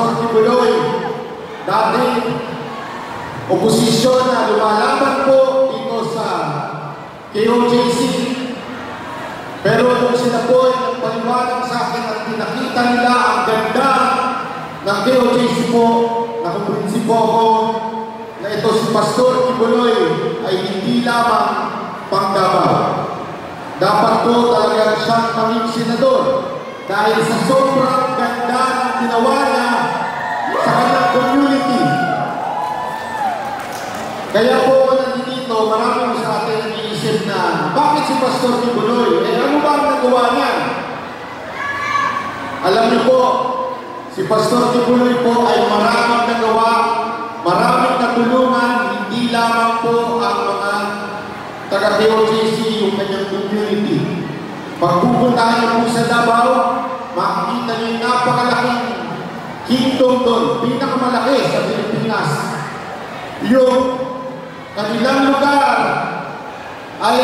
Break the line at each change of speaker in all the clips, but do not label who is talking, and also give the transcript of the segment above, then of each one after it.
Pastor Tibuloy, dati oposisyon na lumalaban po dito sa KOJC. Pero nung sila po ay nagpaliwanag sa akin at pinakita nila ang ganda ng KOJC po, nakumprinsi po ako na ito si Pastor Tibuloy ay hindi lamang panggabaw. Dapat po talagang siyang maging senador dahil sa sobrang ganda ng ginawa niya sa kanyang community. Kaya po nandito, maraming sa atin nag-iisip na bakit si Pastor Tibuloy? Ano ba ang nagawa niya? Alam niyo po, si Pastor Tibuloy po ay maraming nagawa, maraming natulungan, hindi lamang po ang mga taga-KOJC, yung kanyang community. Pag pupuntahan niyo po sa Davao, makikita niyo yung napakalaking kingdom doon, pinakamalaki sa Pilipinas. Yung kanilang lugar ay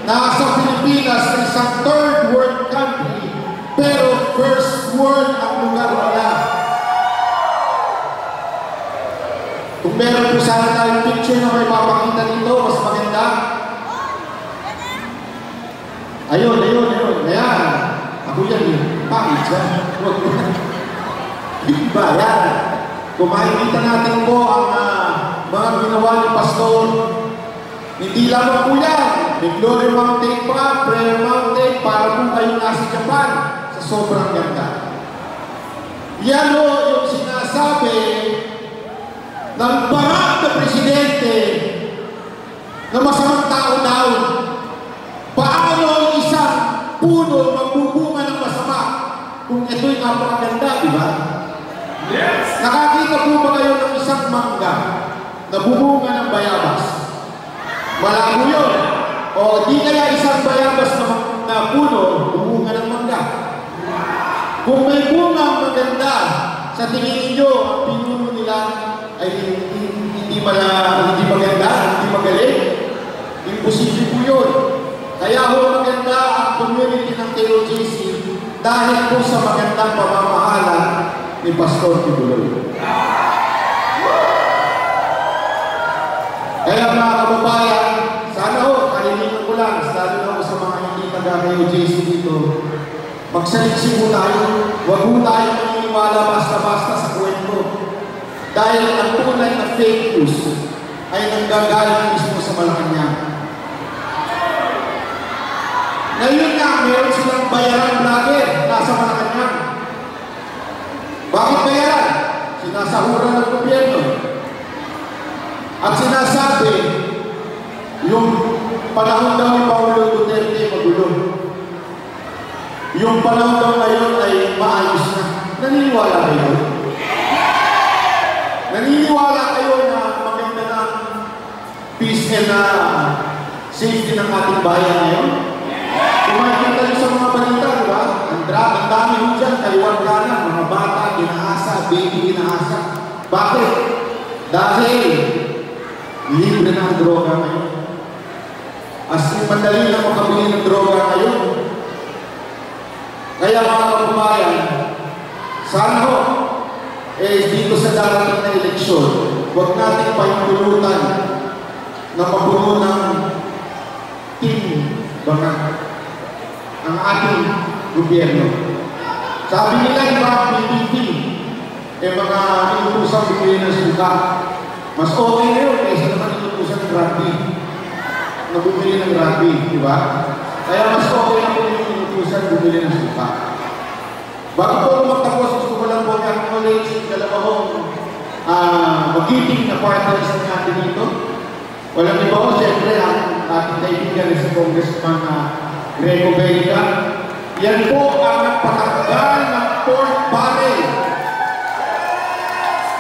nasa Pilipinas na isang third world country, pero first world ang lugar nila. Kung meron po sana tayong picture na may papakita dito, mas maganda. Ayun. Ayan. Ako yan eh. Pangit siya. Diba yan? Kung makikita natin po ang mga ginawa ni Pastor, hindi lamang po yan. May Glory Mountain pa, Prayer Mountain, para po kayo nasa Japan sa sobrang ganda. Yan o yung sinasabi ng barak na presidente na masamang tao daw. Paano ang isang puno magbubunga ng masama kung ito'y napakaganda, di ba? Yes! Nakakita po ba kayo ng isang mangga na bubunga ng bayabas? Malabo yun. O di kaya isang bayabas na puno bubunga ng mangga? Kung may bunga maganda, sa tingin niyo ang pinuno nila ay hindi maganda, hindi magaling, imposible po yun. Kaya ho maganda ang community ng KOJC dahil po sa magandang pamamahala ni Pastor Tibuloy. Kaya mga kababayan, sana ho, kalinigan ko lang, lalo na ho sa mga hindi taga-KOJC dito, magsaliksi po tayo, huwag po tayo maniniwala basta-basta sa kwento. Dahil ang tunay na fake news ay nanggagaling mismo sa Malacanang. Ngayon nga, meron silang bayaran vlogger nasa Malacanang. Bakit bayaran? Sinasahuran ng gobyerno. At sinasabi, yung panahon daw ni Paulo Duterte magulo. Yung panahon daw ngayon ay maayos na. Naniniwala kayo? Naniniwala kayo na maganda ng peace and safety ng ating bayan ngayon? Kung makikita nyo sa mga balita, di ba? Ang dami mo dyan, kaliwan kanan, mga bata, ginaasa, baby ginaasa. Bakit? Dahil libre na ang droga ngayon. As in, madali na makabili ng droga ngayon. Kaya mga kababayan, sana ho, dito sa darating na eleksyon, huwag natin pahintulutan na mabuno ng team ang ating gobyerno. Sabi nila, iba, PPP, mga inutusang bumili ng suka. Mas okay na yun, kaysa naman inutusang ng rugby. Na bumili ng rugby, di ba? Kaya mas okay na po yung inutusang bumili ng suka. Bago po magtapos, gusto ko lang po i-acknowledge dalawa kong magiging na partners natin dito. Walang iba ko, siyempre, ang ating kaibigan si Congressman Greco Belica. Yan po ang nagpatanggal ng pork barrel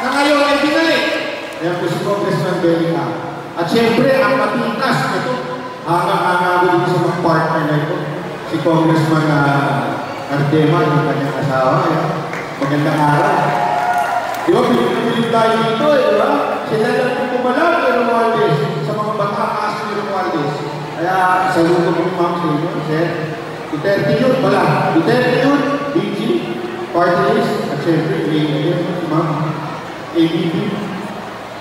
na ngayon ay binalik. Yan po si Congressman Belica. At siyempre, ang matitas ito, hanggang dito sa mga partner na ito, si Congressman Ardema, yung kanyang asawa. Magandang araw. Di ba, pinipilip tayo dito, di ba? Sila lang yung pumalag, Romualdez, sa mga batang aso ni Romualdez. Kaya, saludo ko ma'am sa inyo, sir. Duterte yun, wala. Duterte yun, BG, party list, at Siyempre, ma'am. ABB.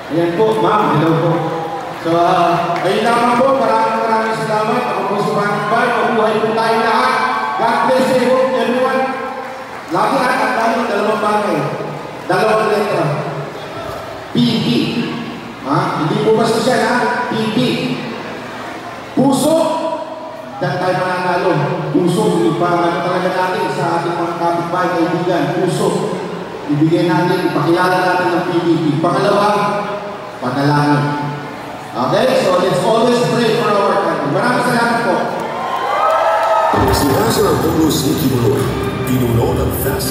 Ayan po, ma'am. Hello po. So, ayun lamang po. Maraming salamat. Ako po si Manong Bay. Mabuhay po tayo lahat. God bless you, everyone. Lagi at tayo dalawang bagay. Dalawang letra. PP. Hindi po basta siya na PP. Puso. Diyan tayo mananalo. Puso. Ipangano talaga natin sa ating mga kapitbahay, kaibigan. Puso. Ibigay natin, ipakilala natin ng PDP. Pangalawa, panalangin. Okay? So let's always pray for our country. Maraming salamat po.
Si Pastor Apollo C. Kibuloy, pinuno ng Fast